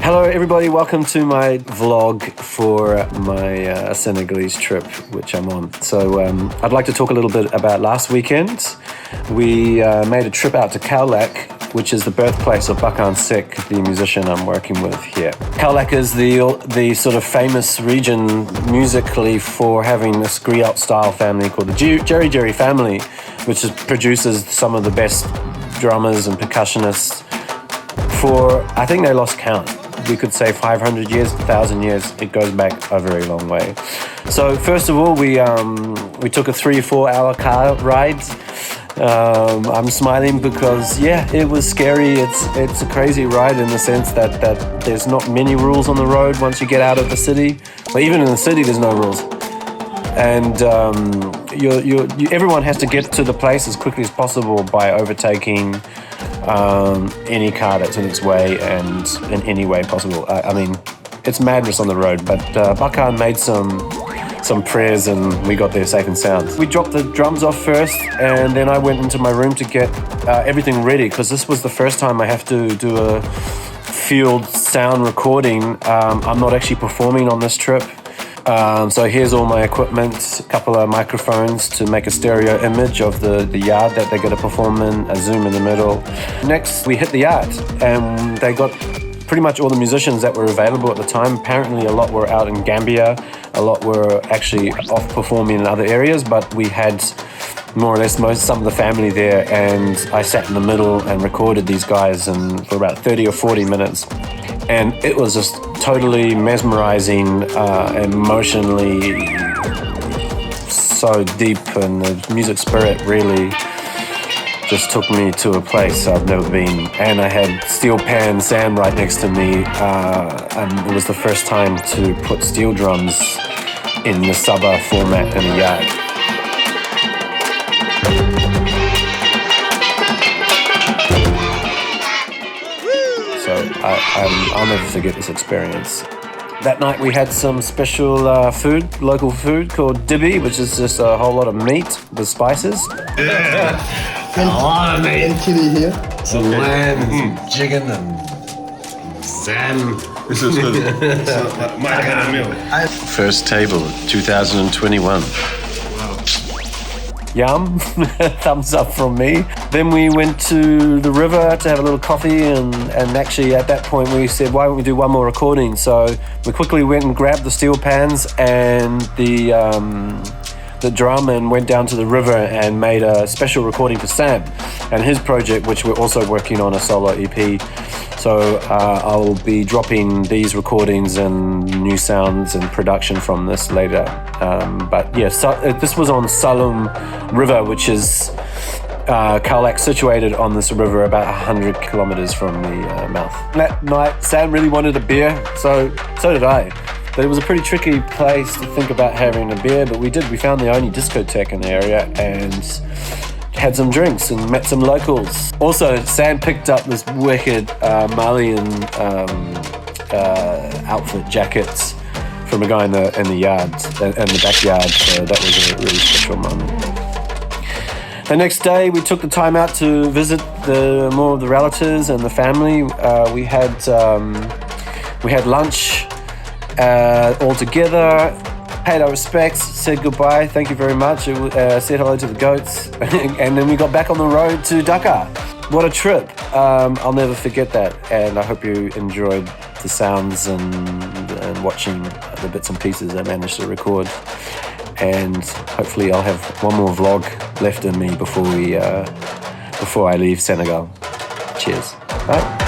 Hello everybody, welcome to my vlog for my Senegalese trip which I'm on. So I'd like to talk a little bit about last weekend. We made a trip out to Kaolack, which is the birthplace of Bahkane Seck, the musician I'm working with here. Kaolack is the sort of famous region musically for having this griot style family called the Jeri family, which produces some of the best drummers and percussionists for, I think they lost count. We could say 500 years, 1,000 years. It goes back a very long way. So first of all, we took a 3 or 4 hour car ride. I'm smiling because, yeah, it was scary. It's a crazy ride in the sense that there's not many rules on the road once you get out of the city. But even in the city, there's no rules. And everyone has to get to the place as quickly as possible by overtaking any car that's in its way and in any way possible. I mean, it's madness on the road, but Bahkane made some prayers and we got there safe and sound. We dropped the drums off first and then I went into my room to get everything ready because this was the first time I have to do a field sound recording. I'm not actually performing on this trip. So here's all my equipment, a couple of microphones to make a stereo image of the yard that they're going to perform in, a zoom in the middle. Next, we hit the yard and they got pretty much all the musicians that were available at the time. Apparently a lot were out in Gambia, a lot were actually off performing in other areas, but we had more or less some of the family there, and I sat in the middle and recorded these guys for about 30 or 40 minutes. And it was just totally mesmerizing, emotionally so deep, and the music spirit really just took me to a place I've never been. And I had steel pan Sam right next to me, and it was the first time to put steel drums in the sabar format in a yard. So I'll never forget this experience. That night we had some special food, local food called dibi, which is just a whole lot of meat with spices. Yeah, a lot of meat. And kitty here. Some lamb and some chicken and salmon. This is my kind of meal. First table, 2021. Yum, thumbs up from me. Then we went to the river to have a little coffee, and actually at that point we said, why don't we do one more recording? So we quickly went and grabbed the steel pans and the drum and went down to the river and made a special recording for Sam and his project, which we're also working on, a solo EP. So I'll be dropping these recordings and new sounds and production from this later. But yeah, this was on Salum River, which is Kaolack, situated on this river about 100 kilometers from the mouth. That night, Sam really wanted a beer, so did I. But it was a pretty tricky place to think about having a beer, but we did. We found the only discotheque in the area and had some drinks and met some locals. Also, Sam picked up this wicked Malian outfit jackets from a guy in the yard, in the backyard. So that was a really special moment. The next day, we took the time out to visit more of the relatives and the family. We had lunch all together. Paid our respects, said goodbye, thank you very much, said hello to the goats, and then we got back on the road to Dakar. What a trip. I'll never forget that, and I hope you enjoyed the sounds and watching the bits and pieces I managed to record. And hopefully I'll have one more vlog left in me before I leave Senegal. Cheers. Bye.